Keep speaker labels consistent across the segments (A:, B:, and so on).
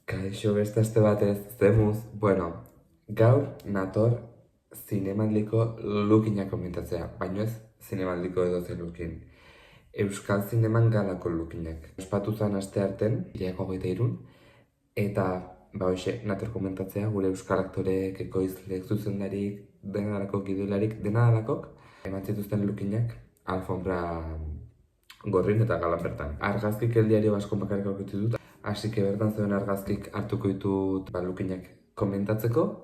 A: Kaixo beste aste batez, zemuz. Bueno, gaur nator zinemaldiko lukinak komentatzea, baino ez zinemaldiko edozein lukin. Euskal Zineman galako lukinak. Ospatu zen aste arten, iriako 23, eta hoxe, nator komentatzea gure euskal aktoreek, ekoizleek, zuzendarik, denarako gidoilarik, denaralakok, eman zituzten lukinak alfombra gorrin eta galan bertan. Argazkik el diario asko bakarrik aurkitu dut, así que bertan zeuden argazkik hartuko ditut lukinak komentatzeko.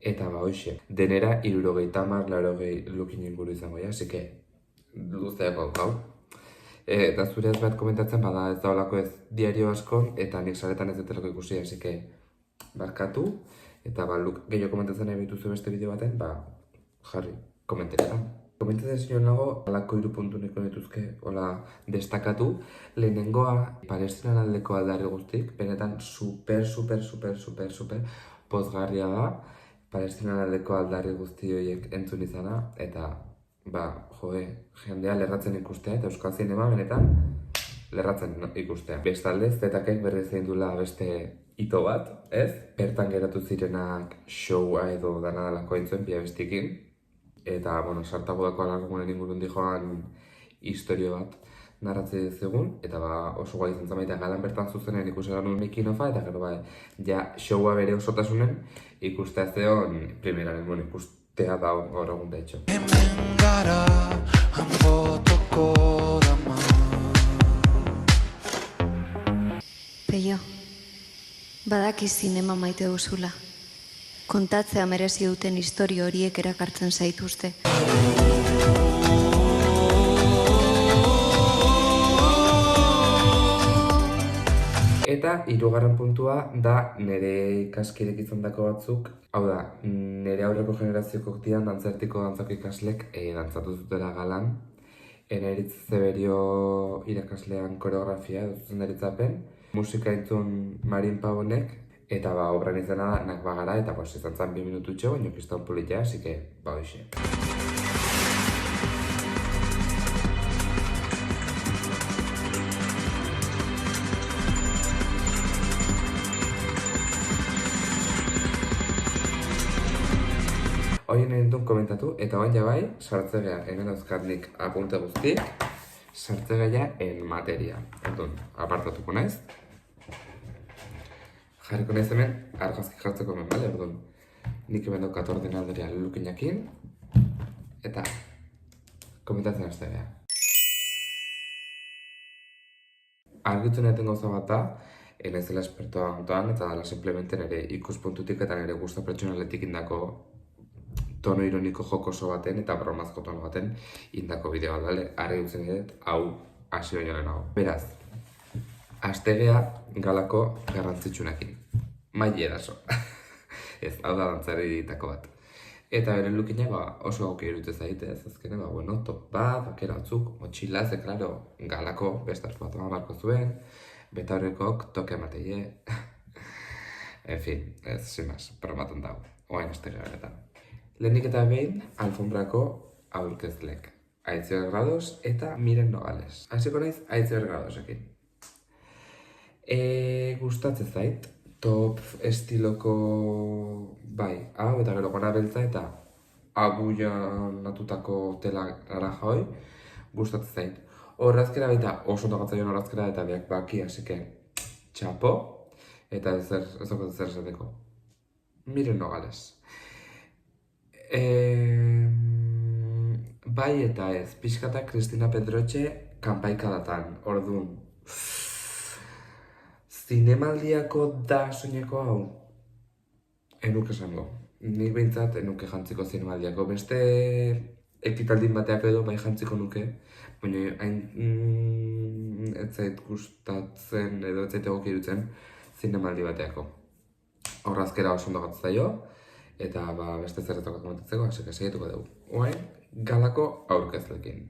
A: Eta hoxe, denera 70, 80 lukin inguru izango, así que luzeako gau. Eta zure ez bat komentatzen bada ez da olako ez diario askon, eta nik saretan ez detelako ikusi, así que barkatu. Eta gehiago komentatzen nahi bituzu beste bideo baten, jarri komentetan. Komentatzen zion nago, alako 3 puntu neko dituzke, hola, destakatu. Lehenengoa, Palestinan aldeko aldarri guztik, benetan super pozgarria da. Palestinan aldeko aldarri guzti horiek entzun izana, eta jendea lerratzen ikustea, eta Euskal Zinema benetan lerratzen ikustea. Bestalde, zetakek berriz egin duela beste hito bat, ez? Bertan geratu zirenak showa edo danadalako entzuen pia bestikin. Eta, sartago dako alargunen ingurun joan historio bat narratze dizugun, eta oso guai izan zamaita galan bertan zuzenen ikuseran un making ofa, eta gero showa bere osotasunen ikustea zeon primeraren ikustea da gaur egun da etxo.
B: Hemen gara, hango toko dama.
C: Peio, badaki zinema maite duzula. Kontatzea merezi duten historio horiek erakartzen zaituzte.
A: Eta hirugarren puntua da nire ikaskidek izandako batzuk, hau da, nire aurreko generazioko dian dantzertiko dantzako ikaslek dantzatu zutela galan. Eneritz Zeberio irakaslean koreografia zuzendaritzapen, musika entzun Marin Pavonek, eta obran izena da Nak Bagara, eta izan zen 2 minututxo, baina kiston politia, así que hoxe. Hoien entzun komentatu, eta baina bai, sartzegea, hemen dauzkat nik apunte guztik, sartzegea en materia. Orduan, apartatuko naiz. Jarriko naiz hemen, argazki jartzeko hemen, bale? Orduan, nik hemen daukat ordenadarea lukinakin, eta komentatzen hastegea. Argitu nahi gauza bat da, ez dela espertoa ontoan, eta dela simplemente nire ikuspuntutik eta nire gusto pertsonaletik indako tono ironiko jokoso baten eta bromazko tono baten indako bideo bat, bale? Argi dutzen dut, hau hasi baino lehenago. Beraz, hastegea galako garrantzitsunekin. Maili eraso. Ez, hau da dantzari ditako bat. Eta bere lukinak oso auki irute zaite, ez azkene, top bat, bakera batzuk, motxila, ze, klaro, galako bestartu bat barko zuen, beta horrekok toke amateie. En fin, ez, simaz, promaten dago, oain hastegea beretan. Lehenik eta behin, alfombrako aurkezlek. Aitziber Grados eta Miren Nogales. Hasiko naiz Aitziber Gradosekin. Gustatzen zait, top estiloko hau eta gero gona beltza eta abuia natutako tela naranja hoi, gustatzen zait. Horrazkera baita oso tokatzaion horrazkera eta biak baki, asike txapo, eta ez dago zer esateko. Miren Nogales. Bai eta ez, pixkata Cristina Pedroche kanpaikadatan, orduan. Zinemaldiako da soineko hau? Enuk esango. Nik behintzat enuke jantziko zinemaldiako. Beste ekitaldin bateak edo bai jantziko nuke, baina hain ez zait gustatzen edo ez zait egoki irutzen zinemaldi bateako. Horrazkera oso ondo gatzaio, eta beste zerretako komentatzeko, hasik segituko dugu. Oain, galako aurkezlekin.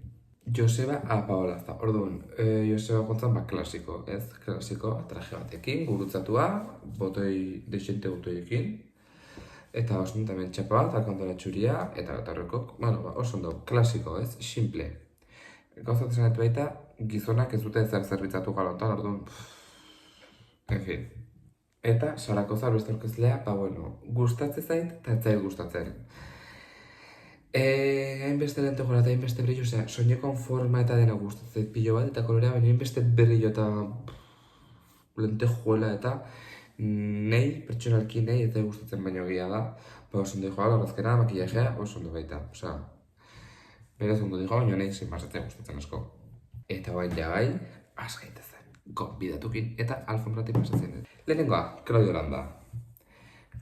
A: Joseba Apaolazta. Orduan, Joseba jontzan klasiko, ez? Klasiko, traje batekin, gurutzatua, deixente botoiekin. Eta oso hemen txapa bat, alkantora txuria, eta horrekok, oso ondo, klasiko, ez? Simple. Gauzat esan baita, gizonak ez dute zer zerbitzatu galontan, orduan, en fin. Eta Sarakoza beste aurkezlea, gustatzen zait eta ez zait gustatzen. Hainbeste lentejola eta hainbeste brillo, soinekoan forma eta dena gustatzen zait pilo bat, eta kolorea baina hainbeste brillo eta lentejuela eta pertsonalki ez zait gustatzen baino egia da. Oso ondo dijoa, horrezkera, makillajea, oso ondo baita. Beraz ondo dijoa, baina nahi sin ez zait gustatzen asko. Eta bain bai, gaitezen, gonbidatukin eta alfombratik pasatzen dut. Lehenengoa, Claudio Landa.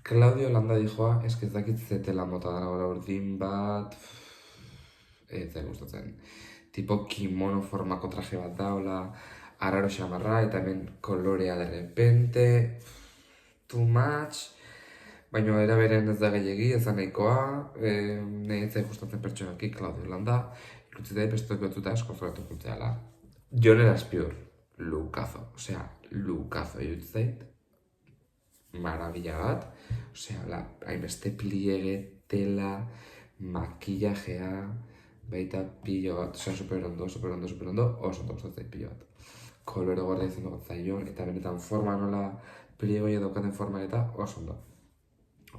A: Claudio Landa dijoa, ez dakit zetela mota dara gora urdin bat, ez zait gustatzen. Tipo kimono formako traje bat daula, arraro xamarra eta hemen kolorea de repente, too much, baina era beren ez da gehiagi, ez da nahikoa, nahi ez zait gustatzen pertsonalki Claudio Landa, ikutzea beste batzuta asko zoratu kutzeala. Jon Eraspiur, lukazo, lukazo iruditzen zait, maravilla bat, hainbeste pliege, tela, makillajea, baita pilo bat, super ondo, oso ondo gustatzen pilo bat. Kolore gorda izan dugu zaion, eta benetan forma nola pliegoia daukaten forma eta oso ondo.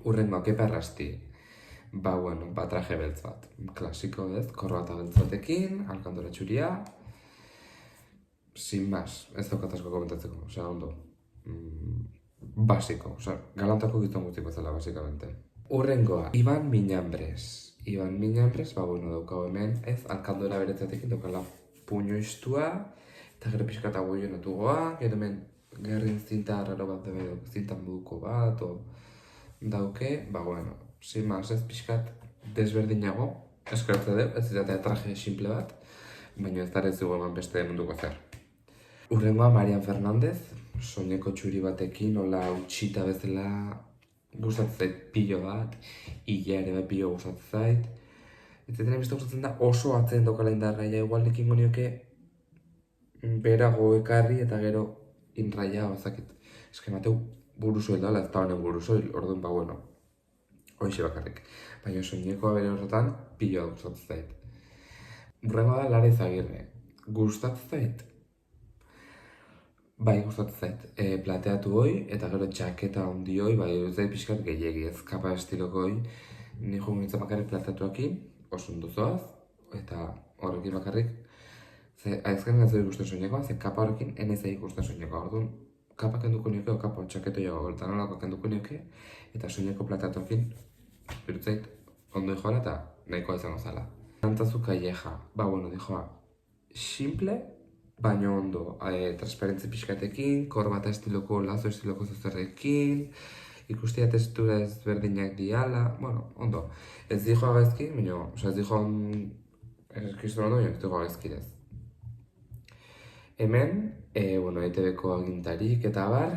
A: Urrengoa, Kepa Errasti. Traje beltz bat. Klasiko ez, korbata beltz batekin, alkandora txuria. Sin más, ez daukat asko komentatzeko, ondo. Basiko, galantako gizon guztik bezala, basikamente. Urrengoa, Iban Miñambres. Iban Miñambres, daukago hemen, ez, alkandora beretzatekin daukala puño istua, eta gero pixkata goio natugoa, gero hemen gerrin zinta arraro bat dabe, zinta moduko bat, dauke, sin más, ez pixkat desberdinago, eskertze dut, ez izatea traje simple bat, baina ez dara ez dugu eman beste munduko zer. Urrengoa, Marian Fernandez, soineko txuri batekin, hola utxita bezala gustatzen zait pilo bat, illa ere bat pilo gustatzen zait. Ez dena beste gustatzen da oso atzen daukala indarraia, igual nekin gonioke berago ekarri eta gero inraia, bazakit. Ez que mateu burusoil dala, ez da honen burusoil, orduan hoxe bakarrik. Baina soinekoa bere horretan pilo gustatzen zait. Urrengoa da Lara Izagirre. Gustatzen zait? Bai, gustatzen zait. Plateatu hoi, eta gero txaketa handi hoi, zait pixkat gehiegi, ez kapa estiloko hoi. Ni joan gintzen bakarrik plateatuakin, oso ondo zoaz, eta horrekin bakarrik. Aizken ez dut ikusten soinekoa, ze kapa horrekin enez egin ikusten soinekoa. Orduan, kapa kenduko nioke, o kapa txaketo jago, eta nolako kenduko nioke, eta soineko plateatuakin, birutzait, ondo dijoala eta nahikoa izango zala. Antzazu Calleja, dijoa, simple, baina ondo, transparentzi pixkatekin, korbata estiloko, lazo estiloko zuzerrekin, ikustia testura ezberdinak diala, ondo. Ez dijoa gaizki, baina, ez dijoa eskiztu ondo, baina ez dijoa gaizkirez. Hemen, ETV-ko agintarik eta bar,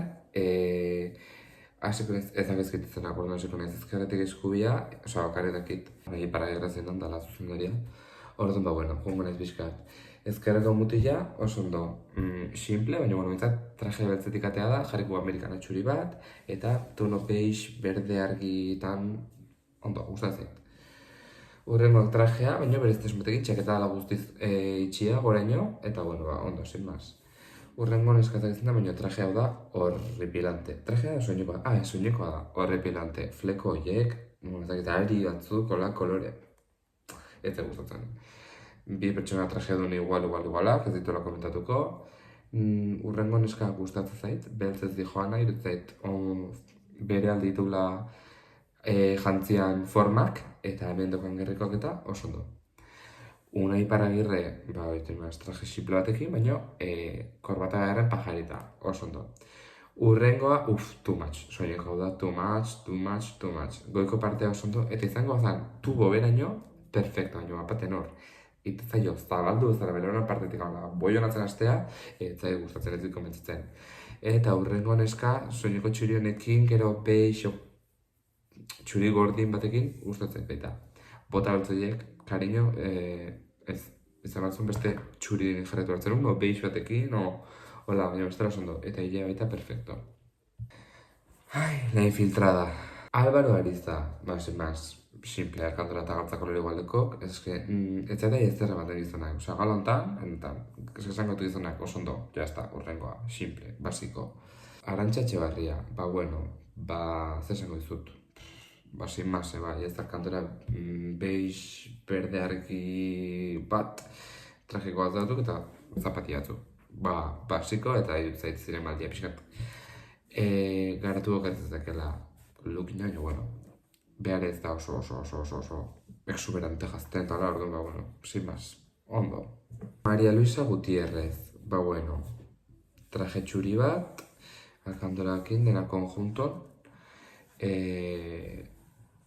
A: hasiko naiz ez agizkititzen akordan hasiko naiz ezkerretik eskubia, bakarretakit, nahi paragrazen dan dala zuzendaria. Orduan, joango naiz bizkat. Ezkerreko mutila, oso ondo, simple, baina bintzat traje beltzetik atea da, jarriko amerikana txuri bat, eta tono beige, berde argitan, ondo, gustatzen. Urrengo trajea, baina berez tesmotekin txaketa dala guztiz itxia, goraino, eta ondo, sin más. Urrengo neskazak izan da, baina traje hau da horripilante. Trajea da soinekoa, soinekoa da, horripilante. Fleko horiek, ari batzuk, kolore. Ez da gustatzen. Bi pertsona traje duen igualak, ez dituela komentatuko. Urrengo neska gustatzen zait, beltzez dijoana, irutzait bere alditula jantzian formak, eta hemen dokan gerrikoak eta oso ondo. Unai Paragirre, traje simple batekin, baina korbata garren pajarita, oso ondo. Urrengoa, too much, soineko da, too much. Goiko partea oso ondo, eta izango zan, tubo beraino, perfecto, baina bapaten hor. Eta zailo, zabaldu ezara belona partetik gauna, boi honatzen astea, eta gustatzen ez dut komentzitzen. Eta urrengo neska, soineko txuri honekin, gero beixo txuri gordin batekin, gustatzen baita. Bota beltzoiek, kariño, izan batzun beste txuri jarretu hartzen no beix batekin, hola, baina bestela oso ondo, eta hile baita perfecto. Nahi filtrada. Álvaro Ariza, más simple, alkandora eta galtzako lore igualdekok, ez zeta ez zerra bat gizonak, galantan, esan gatu gizonak, oso ondo, jazta, urrengoa, simple, basiko. Arantxa Etxebarria, bueno, zer esango dizut. Sin más, bai, ez da kantora beix berde argi bat, trajeko bat datuk eta zapatia batzuk. Basiko eta zait ziren maldia pixkat. Garatu bokatzen zakela lukina, bueno, behar ez da oso exuberante jazten, eta orduan, bueno, sin más, ondo. Maria Luisa Gutierrez, bueno, traje txuri bat, alkandorakin dena konjunton,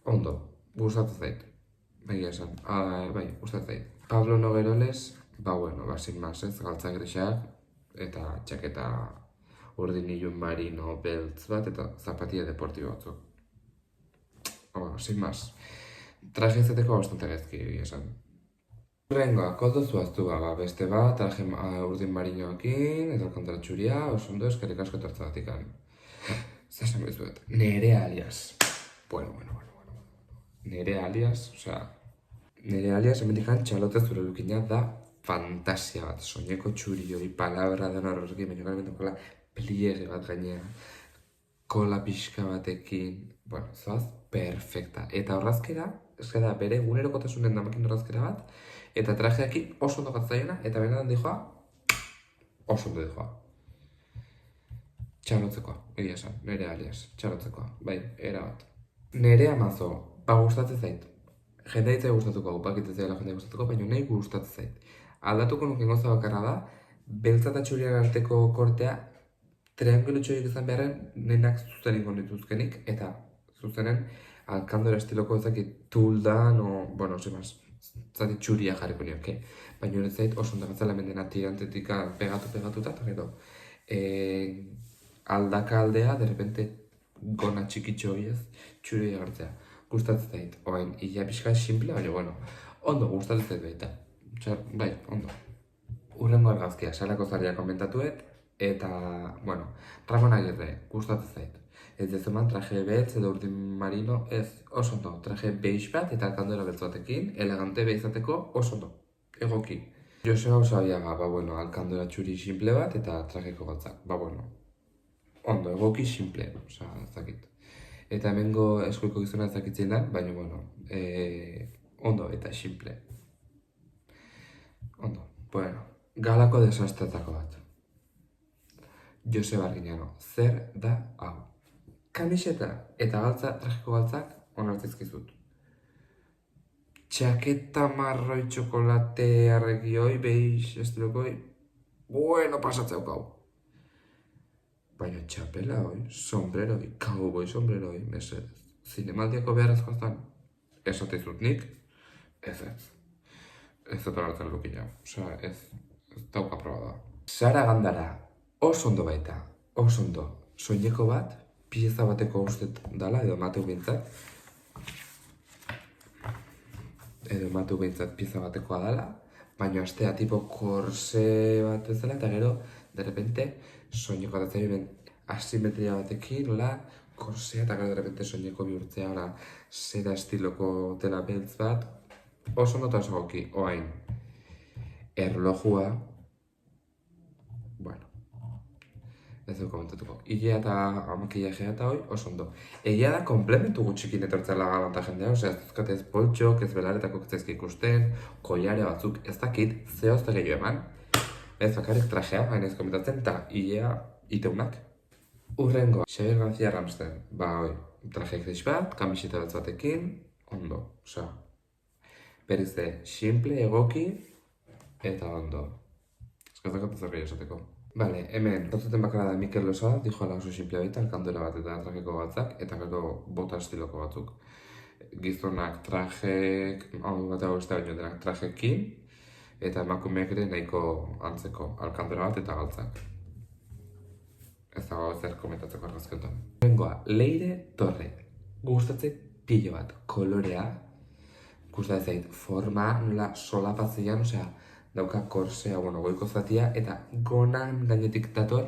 A: ondo, gustatzen zait, begia esan, bai, gustatzen zait. Pablo Nogueroles, bueno, sin más, ez, galtza grexak, eta txaketa urdin ilun marino beltz bat, eta zapatia deportibo batzuk. Sin más, traje izateko bastante gezki, begia esan. Rengoa, koldo zuaztu beste bat, traje urdin marinoakin, eta alkandora txuria, oso ondo eskerrik asko etortzagatik. Zer esan bezuet, Nerea alias. Bueno. Nerea alias, Nerea alias emendikan txalote zure lukina da fantasia bat. Soineko txurioi, palabra dena horrekin, baina gara bentokola pliege bat gainea, kola pixka batekin, zoaz, perfecta. Eta horrazkera, da bere egunerokotasunen damakin horrazkera bat, eta trajeaki oso ondo gatzaiena, eta benetan dijoa, oso ondo dijoa. Txarotzekoa, egia esan, Nerea alias, txarotzekoa, bai, erabat. Nerea mazo, gustatzen zait. Jendea itzai gustatuko, bakitez dela jendea gustatuko, baina nahi gustatzen zait. Aldatuko nuken gauza bakarra da, beltza eta txurian arteko kortea, triangelo txoiek izan beharren, nenak zuzen ingo dituzkenik, eta zuzenen, alkandora estiloko ezakit tuldan, zati txuria jarriko nioke. Baina hori zait, oso ondagatzela mendena tirantetika pegatuta, eta gero, aldaka aldea, derrepente, gona txikitxo horiez, txuria gartzea. Gustatzen zait, ia pixka simple, baina, ondo gustatzen zait baita. Bai, ondo. Urrengo argazkia, salako zaria komentatuet, eta, Ramon Agirre, gustatzen zait. Ez dezuman traje beltz edo urdin marino, ez oso ondo. Traje beige bat eta alkandora beltz batekin, elegante behizateko oso ondo. Egoki. Joseba Osabiaga, alkandora txuri simple bat eta trajeko galtzak. Ondo, egoki simple, ezakit. Eta hemengo eskuiko gizuna ezakitzen da, baina, ondo eta simple. Ondo, galako desastratako bat. Joseba Arginano, zer da hau? Kamiseta eta galtza, trajeko galtzak, onartzizkizut. Txaketa marroi txokolate arregioi, behiz estilokoi, pasatzeu gau. Baina txapela hoi, sombreroi, cowboy sombreroi, mesedez. Zinemaldiako beharrezkoa zan, esatizut nik, ez. Ez dut onartzen lukina, ez dauka proba da. Sara Gandara, oso ondo baita, oso ondo. Soineko bat, pieza bateko ustet dala, edo emateu bintzat. Pieza batekoa dala, baina astea tipo korse bat bezala, eta gero, derrepente, soineko bat atzai asimetria batekin, korsea, eta gero derrepente soineko bihurtzea, zera estiloko tela beltz bat, oso ondo eta oso goki, oain. Erlojua, ez dut komentatuko. Ilea eta makillajea eta hoi, oso ondo. Egia da, komplementu gutxikin etortzela galanta jendea, ez duzkat ez poltxok, ez belaretako ez ikusten, koiare batzuk, ez dakit, zehozte gehiago eman. Ez bakarrik trajea, hain ez komentatzen, eta ilea iteunak. Urrengo, Xabier García Ramsten, traje gris bat, kamiseta beltz batekin, ondo, berriz de, simple, egoki, eta ondo. Eskazakatu zer gehiago esateko. Bale, hemen, datzuten bakara da Mikel Losa, dijoala oso simplea baita, alkandora bat eta trajeko batzak, eta gero bota estiloko batzuk. Gizonak trajek, bat egoztea baino denak trajekin, eta emakumeak ere nahiko antzeko, alkandora bat eta galtzak. Ez dago zer komentatzeko argazketan. Rengoa, Leire Torre, gustatzen pilo bat, kolorea, gustatzen zait, forma, nola solapatzean, dauka korsea, goiko zatia, eta gonan gainetik dator,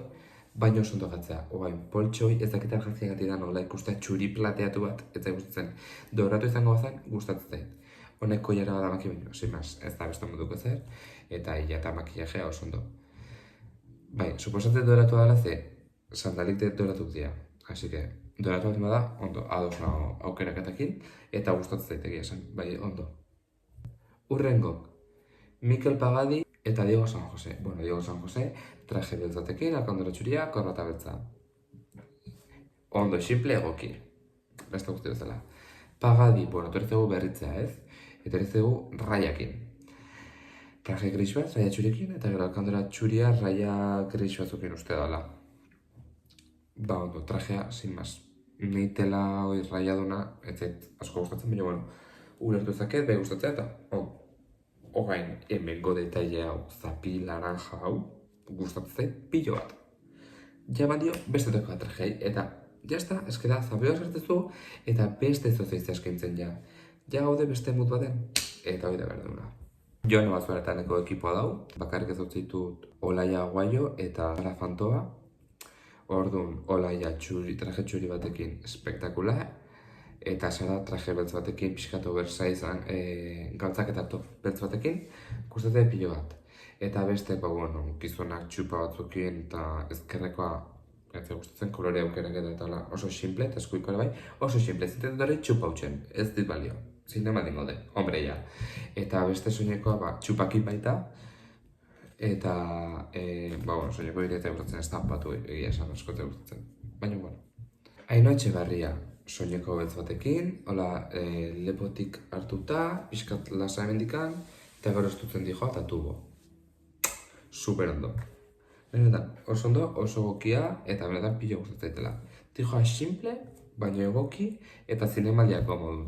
A: baino oso ondo gatzea. Poltxoi ez dakit argazkia gati da nola ikustea txuri plateatu bat, ez da gustatzen. Doratu izango bazan, gustatzen zait. Honek koiara bat amaki baino, ez da beste munduko zer, eta ila eta makillajea oso ondo. Suposatzen doratu dela ze, sandalik doratuk dira. Así que, doratu bat da, ondo, ados nago aukeraketakin, eta gustatzen zaitegia esan, bai, ondo. Urrengok, Mikel Pagadi eta Diego San Jose. Bueno, Diego San Jose, traje beltzatekin, alkandora txuria, korbata beltza. Ondo, simple egoki. Beste guzti bezala. Pagadi, bueno, etorri berritzea, ez? Etorri zegu raiakin. Traje gris bat, raia txurikin, eta gero alkandora txuria raia gris batzukin uste dala. Ba, ondo, trajea, sin más. Neitela hoi raiaduna, ez zait asko gustatzen, baina, bueno, ulertu ezaket, bai gustatzea eta, Ogain, hemengo detaile hau, zapi, laranja hau, gustatzen zait, pilo bat. Ja badio, beste toko bat trajei, eta, jazta, eskera, zapioa sartzezu, eta beste zozeizia eskaintzen ja. Ja gaude beste mut baten, eta hori da berduna. Joan Bazuaretaneko ekipoa dau, bakarrik ez dut ditut Olaia Aguayo eta Sara Fantoa. Orduan, Olaia traje txuri batekin espektakular, eta Sara traje beltz batekin pixkatu bersa izan, galtzak eta top beltz batekin, gustatzen pilo bat. Eta beste, bueno, gizonak txupa batzukin eta ezkerrekoa ez gustatzen kolore aukerak eta oso simple, eta eskuikoa bai, oso simple, zintetan dori txupa hutsen, ez dit balio. Zinema dingo de, hombre ja. Eta beste soinekoa, txupakin baita, eta, bueno, soineko direta gustatzen estampatu egia esan askote gustatzen. Baina, bueno. Ainhoa Etxebarria, soineko beltz batekin, hola, lepotik hartuta, pixkat lasa emendikan, eta gero estutzen dijoa eta tubo. Super ondo. Benetan, oso ondo, oso gokia, eta benetan pilo gustatzaitela. Dijoa simple, baina egoki, eta zinemaliak modu.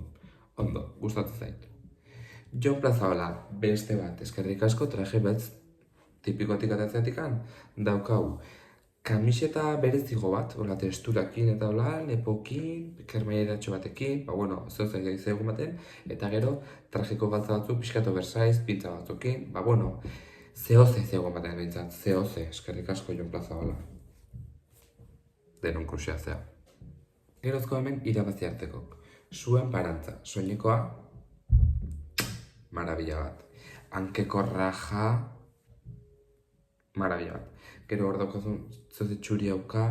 A: Ondo, gustatzen zait. Jon Plazaola, beste bat, eskerrik asko traje beltz tipikotik atatzeatikan, daukau kamiseta berezigo bat, hola texturakin eta hola, lepokin, kermairatxo batekin, bueno, zehozen gaitzea baten, eta gero trajeko galtza batzuk, pixkatu bersaiz, pintza batzukin, bueno, zehoze baten behintzat, zehoze, eskerrik asko Jon Plazaola. Denon kruxea zea. Gerozko hemen irabazi hartzeko. Zuen parantza, soinekoa, marabila bat. Hankeko raja, marabila bat. Gero hor daukozun, zoze txuri hauka,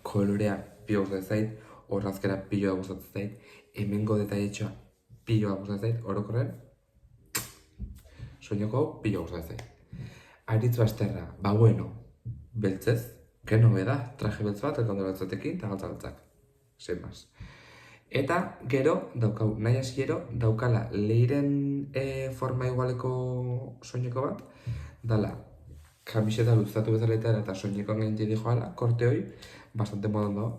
A: kolorea pilo gustatzen zait, horrazkera piloa gustatzen zait, hemengo detailetxoa piloa gustatzen zait, orokorren, soineko hau piloa gustatzen zait. Aritz Basterra, bueno, beltzez, que nobeda, traje beltz bat, elkandora batzatekin, eta galtzak. Sin más. Eta gero, daukau, nahi hasiero, daukala leiren forma igualeko soineko bat, dala, kamiseta luzatu bezaleta eta soinekoan gainti dijoala, korte hori, bastante modon dago,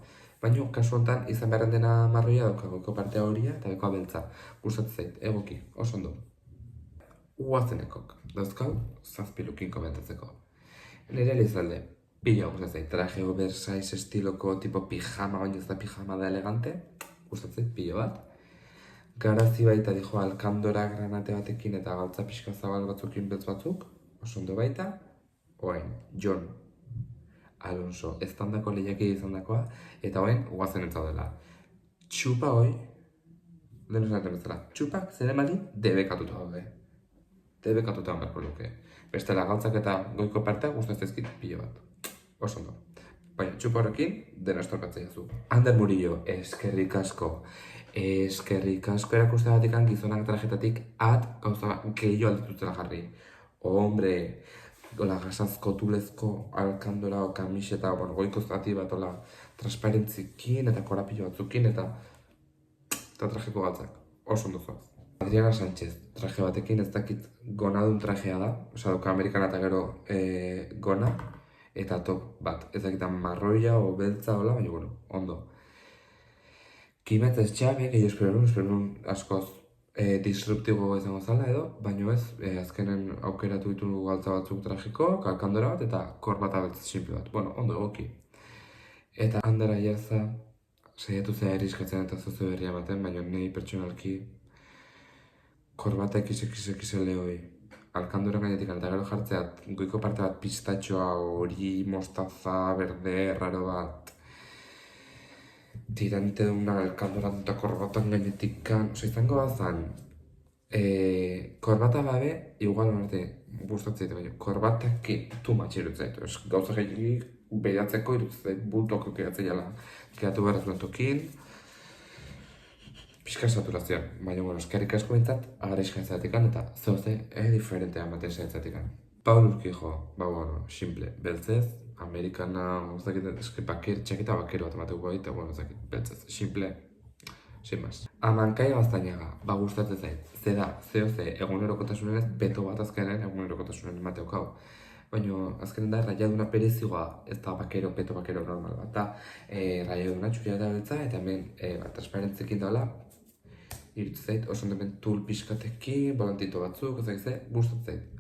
A: baina kasu honetan izan beharren dena marroia daukago partea horia eta bekoa beltza. Gustatzen zait, egoki, oso ondo. Uazenekok, dauzkau, zazpilukin komentatzeko. Nire Elizalde, pila gustatzen zait, traje oversize estiloko tipo pijama, baina ez da pijama da elegante, gustatzen zait pilo bat. Garazi baita dijo alkandora granate batekin eta galtza pixka zabal batzukin beltz batzuk, oso ondo baita. Oain, Jon Alonso, eztandako lehiaki izan dakoa, eta oain, guazen entzaudela. Txupa hoi, lehen esaten bezala, txupak zinemali debekatuta daude. Debekatuta hon beharko luke. Bestela galtzak eta goiko partea gustatzen ezkit pilo bat. Oso ondo. Baina, txupa horrekin, dena estorkatzea zu. Ander Murillo, eskerrik asko. Eskerrik asko erakuste batikan gizonak trajetatik gauza gehiago alditutela jarri. Hombre, gola gasazko tulezko alkandora o kamiseta, goiko zati bat ola transparentzikin eta korapillo batzukin eta trajeko galtzak. Oso ondo zoaz. Adriana Sánchez, traje batekin ez dakit gonadun trajea da, osa doka amerikana eta gero gona, eta top bat, ez dakitan marroia o beltza hola, baina bueno, ondo. Kimetz ez txabe, gehi espero nun askoz disruptibo izango zala edo, baina ez, azkenen aukeratu ditu galtza batzuk trajiko, kalkandora bat eta korbata beltz simple bat. Bueno, ondo egoki. Eta Ander Aiartza, saiatu zea eriskatzen eta zozo berria baten, baina nahi pertsonalki korbata XXXL hoi. Alkandora gainetik eta gero jartzeat, goiko parte bat pistatxoa, hori, mostaza, berde, raro bat, tirante duna alkandoran eta korbatan gainetik kan, izango bazan, korbata babe, igual honarte, gustatzen baina, korbatak too much irutzen, gauza gehiagik behiratzeko irutzeit bultoko gehatzeiala gehatu behar zuen tokin. Pixka saturazioa, baina, bueno, eskerrik asko bintzat, agarrizka ezatikan, eta zehose, diferentea ematen ezatikan. Paul Urquijo, bueno, simple, beltzez, amerikana, eske txakita bakero bat emateko gaita, bueno, beltzez, simple, sin más. Amankai Gaztañaga, gustatzen zait, zehose, egunerokotasunenez, beto bat azkenen egunerokotasunen emateokau. Baina, azkenen da, raiaduna perezioa, ez da peto bakero normal bat, da, raiaduna txuria da beltza, eta hemen, transparentzekin daula, irutu zait, oso ondo hemen tul pixkatekin, volantito batzuk, gustatzen zait,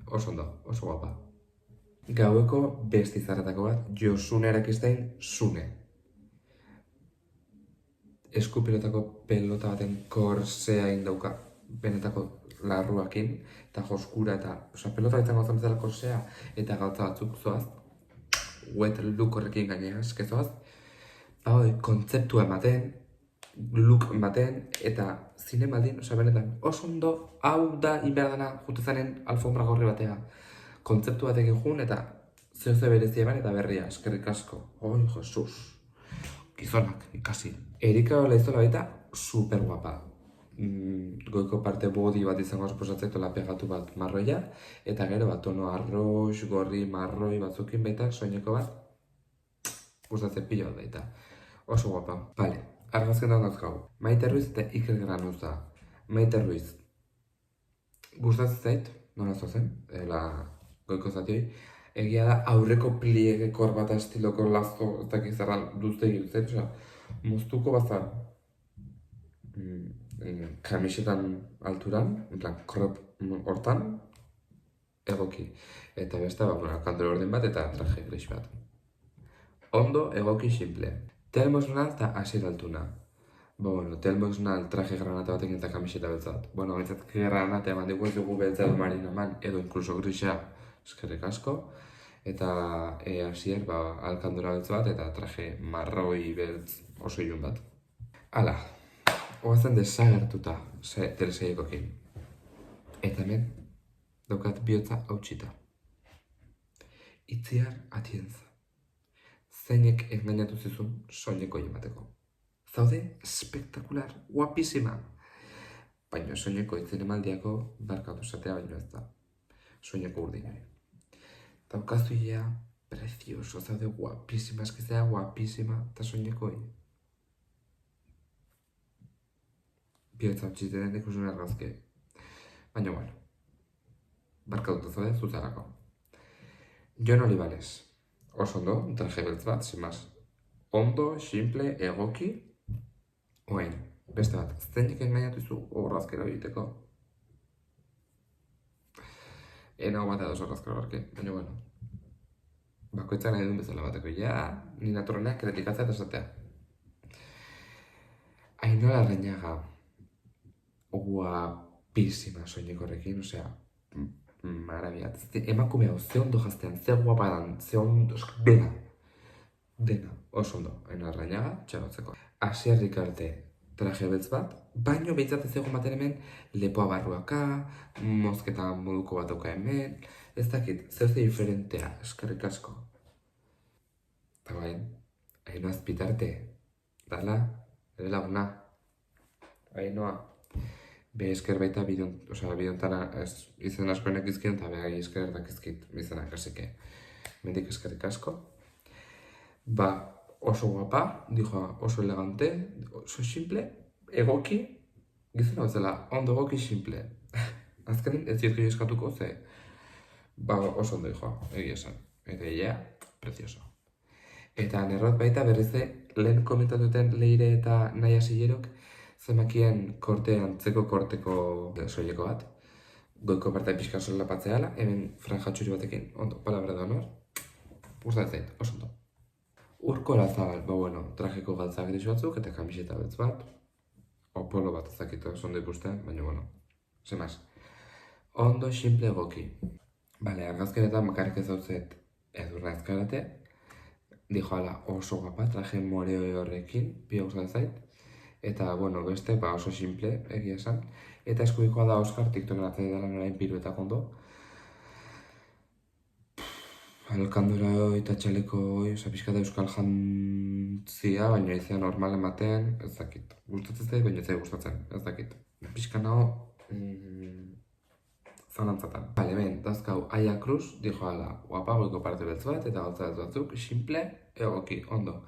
A: oso ondo, oso guapa. Gaueko besti zarretako bat, Josune Erakistein Sune. Eskupilotako pelota baten korsea indauka, benetako larruakin, eta joskura eta, pelota batzen gozan bezala korsea, eta gauza batzuk zoaz, wet look horrekin gainera, eskezoaz, kontzeptua ematen, look ematen, eta zinemaldin, benetan, oso ondo, hau da inberdana jutezanen alfombra gorri batea. Kontzeptu batekin jun, eta zehose berezia eman, eta berria, eskerrik asko. Oi, Jesus. Gizonak, ikasi. Erika Olaizola baita, super guapa. Goiko parte body bat izango esposatzaitola pegatu bat marroia, eta gero bat tono arroz, gorri, marroi batzukin baita, soineko bat, gustatzen pilo bat baita. Oso guapa. Vale, argazken daun dauzkau. Maite Ruiz eta Iker Granuza. Maite Ruiz. Gustatzen zait, nola zozen, goiko zatioi. Egia da, aurreko pliege korbata estiloko lazo, ez dakik zerran duzte egitzen, moztuko bazan kamisetan alturan, en plan, crop hortan, egoki. Eta beste, kandero orden bat eta traje gris bat. Ondo, egoki, simple. Telmo Esnal eta Asier Altuna. Telmo Esnal traje granata batekin eta kamiseta beltzat. Bintzat granata eman dugu ez dugu beltza edo marina eman, edo inkluso grisa eskerrik asko. Eta Asier, alkandora beltz bat eta traje marroi beltz oso ilun bat. Hala, hoazen desagertuta telesailekokin. Eta hemen, daukat bihotza hautsita. Itziar Atienza. Zeinek engainatu zizun soineko emateko. Zaude, espektakular, guapísima. Baina soineko itzinemaldiako barkatu esatea baino ez da. Soineko urdinoi. Daukazu ia, precioso, zaude guapísima, eskizea guapísima, eta soineko Bihotza txiteren ikusun argazke. Baina, barkatuta zaude, zuzarako. Jon Olivares. Oso ondo, traje beltz bat, sin más. Ondo, simple, egoki. Oain, beste bat, zeinek engainatu zu horrazkero egiteko. Nago bat edo horrazkero barke, baina bakoitzak nahi duen bezala bateko, ni naturaleak kritikatzea eta esatea. Ainhoa Larrañaga, guapísima soineko horrekin, marabiat. Emakume hau, ze ondo jaztean, ze guapadan, ze ondo, dena, oso ondo. Ainhoa Larrañaga, txagotzeko. Asier Rikarte, traje beltz bat, baino behitzat ez egon baten hemen, lepoa barruaka, mozketa moduko bat dauka hemen, ez dakit, zehose diferentea, eskerrik asko. Eta Ainhoa Azpitarte, dala, ere laguna. Ainhoa, be esker baita bideontana izen askoenek izkien, eta beha esker dakizkit izenak, asike. Mendik eskerrik asko. Oso guapa, oso elegante, oso simple, egoki, gizena bezala, ondo egoki simple. Azkenin ez zirki eskatuko ze, oso ondo egia esan. Eta precioso. Eta nerrot baita berrize, lehen komentatuten Leire eta Naia Silerok, zemakien antzeko korteko soileko bat. Goiko partai pixka solapatzeala, hemen franja txuri batekin, ondo, palabra da honor. Gustatzen zait, oso ondo. Urko Lazabal, trajeko galtza gris batzuk eta kamiseta beltz bat. Opolo bat ezakito, ondo ikusten, baina semaz. Ondo, simple egoki. Argazkenetan bakarrik ez dauzet Edurne Azkarate. Oso guapa, traje moreo horrekin, pia gustatzen zait. Eta, beste, oso simple, egia esan. Eta eskubikoa da Oskar, TikToken atzai dela norain piruetak ondo. Alkandora hoi eta txaleko hoi, pixka da euskal jantzia, baina izan normal ematen, ez dakit. Gustatzen zait, baina ez zait gustatzen, ez dakit. Pixka nago, zalantzatan. Bale, ben, dazkau Aia Cruz, dijo ala, guapa, goiko parte beltz bat, eta gauza ez batzuk, simple, egoki, ondo.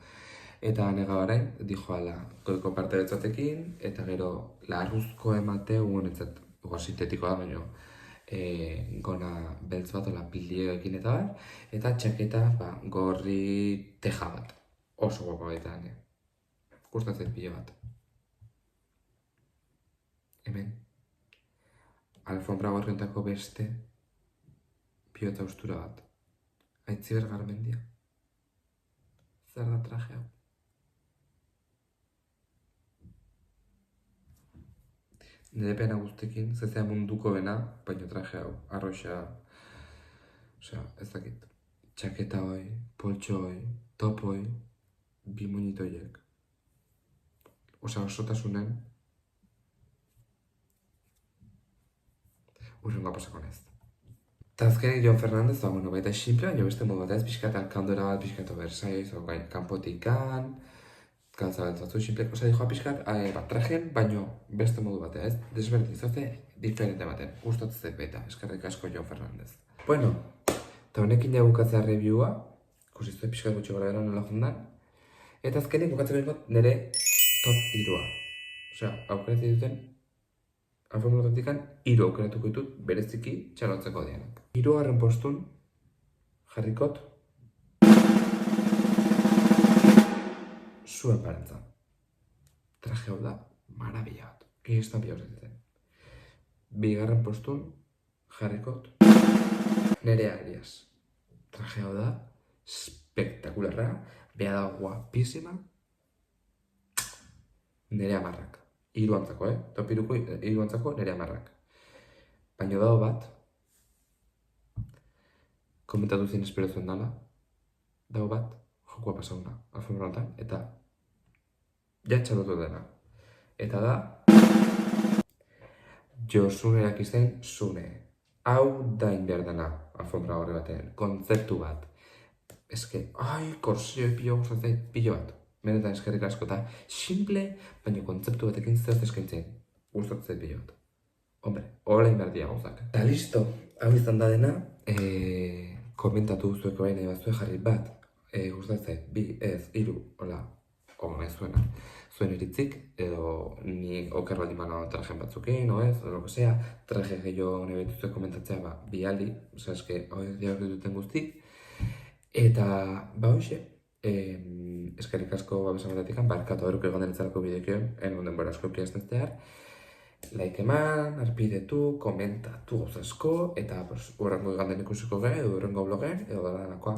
A: Eta nega orain, dijo ala, goiko parte beltz batekin, eta gero, larruzko emate, unetzat, sintetikoa da, baina, gona beltz bat, ola pildiekin eta bar, eta txaketa, gorri teja bat. Oso guapa baita, gustatzen pilo bat. Hemen, alfombra gorriontako beste pilota ustura bat. Aitziber Garmendia. Zer da traje hau? Nire pena guztekin, zezea munduko bena, baina traje hau, arroxa, osea, ez dakit. Txaketa hoi, poltxo hoi, top hoi, bi muñitoiek. Osea, osotasunen, urrengoa pasako nez. Eta azkenik Jon Fernandez, bueno, baita simple, baina beste modu bat ez, pixkat alkandora bat, pixkat Versailles, kanpotikan, gauza bat batzu simple, osa dijoa pixkat, trajen, baino beste modu bat ez, desberdin, zoze, diferente baten, gustatzen zait baita, eskerrik asko Jon Fernandez. Bueno, eta honekin ja bukatzea reviewa, ikusizu pixkat gutxi gara gara nola jondan, eta azkenik bukatzen behar nire top 3. Osea, aukeratzen duten, alfombrotatik hiru aukeratuko ditut bereziki txalotzeko dianak. 3. postun jarrikot zuen parentza. Traje hau da marabila bat. Gehiztan pila horretzen. 2. postun jarrikot Nerea Arias. Traje hau da spektakularra, beha da guapísima, Nerea Marrak. Hiruantzako, top 3 hiruantzako Nerea Marrak. Baina dago bat, komentatu zin espero zuen dala, dago bat, jokua pasauna, alfombrontan, eta jatxalotu dena. Eta da, Josunerak izan zune. Hau da inbehar dena, alfombra horre batean, kontzeptu bat. Eske, korsio pilo gustatzen pilo bat. Benetan eskerrik asko eta simple, baina kontzeptu batekin zert eskaintzen. Gustatzen pilo bat. Hombre, orain behar dira gauzak. Eta listo, hau izan da dena, komentatu zueko baina ebazue jarri bat, gustatzen, 2, ez, 3, hola, nahi zuena. Zuen iritzik, edo ni oker baldin bana trajen batzukin, o ez, o lo que sea, traje gehiago nahi betuzue komentatzea, bi aldi, oza, eske, hori diagri duten guztik. Eta, hoxe, eskerrik asko babesamatatik, barkatu horrek egon denetzarako bideokeon, egon denbora asko kiazten zehar. Like eman, arpidetu, komentatu gozasko, eta urrengo iganden ikusiko gara, edo urrengo blogen, edo da danakoa.